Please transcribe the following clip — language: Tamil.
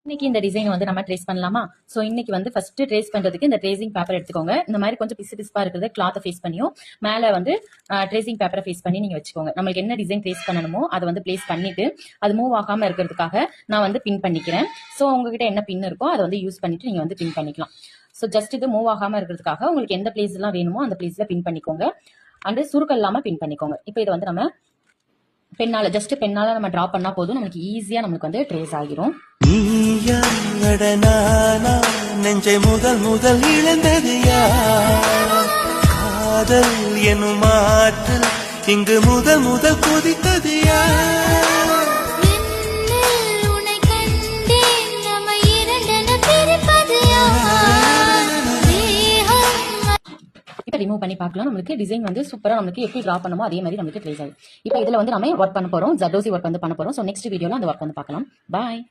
இன்னைக்கு இந்த டிசைன் வந்து நம்ம ட்ரேஸ் பண்ணலாமா? ஸோ இன்னைக்கு வந்து ஃபர்ஸ்ட் ட்ரேஸ் பண்றதுக்கு இந்த ட்ரேசிங் பேப்பர் எடுத்துக்கோங்க. இந்த மாதிரி கொஞ்சம் பிசு பிசுப்பா இருக்கிறத கிளாத்தை ஃபேஸ் பண்ணியும் மேலே வந்து ட்ரேசிங் பேப்பரை ஃபேஸ் பண்ணி நீங்க வச்சுக்கோங்க. நம்மளுக்கு என்ன டிசைன் ட்ரேஸ் பண்ணணுமோ அதை வந்து பிளேஸ் பண்ணிட்டு அது மூவ் ஆகாம இருக்கிறதுக்காக நான் வந்து பின் பண்ணிக்கிறேன். ஸோ உங்ககிட்ட என்ன பின் இருக்கோ அதை வந்து யூஸ் பண்ணிட்டு நீங்க வந்து பின் பண்ணிக்கலாம். ஸோ ஜஸ்ட் இது மூவ் ஆகாம இருக்கிறதுக்காக உங்களுக்கு எந்த பிளேஸ் எல்லாம் வேணுமோ அந்த பிளேஸ்ல பின் பண்ணிக்கோங்க. அண்ட் சுருக்கம் இல்லாம பின் பண்ணிக்கோங்க. இப்போ இதை வந்து நம்ம பெண்ணால ஜஸ்ட் பெண்ணால நம்ம டிரா பண்ணா போதும், நமக்கு ஈஸியா நமக்கு வந்து ட்ரேஸ் ஆகிரும். நெஞ்சை முதல் முதல் இழந்தது காதல் எனும் ஆற்றல் இங்கு முதல் முதல் கொதித்தது ரிமூவ் பண்ணி பார்க்கலாம். நமக்கு டிசைன் வந்து சூப்பரா நமக்கு எப்படி டிரா பண்ணுமோ அதே மாதிரி நமக்கு ட்ரேஸ் ஆகும். இப்போ இதுல வந்து நம்ம ஒர்க் பண்ண போறோம், ஜர்தோசி ஒர்க் வந்து பண்ண போறோம். ஸோ நெக்ஸ்ட் வீடியோல அந்த ஒர்க் வந்து பார்க்கலாம். பாய்.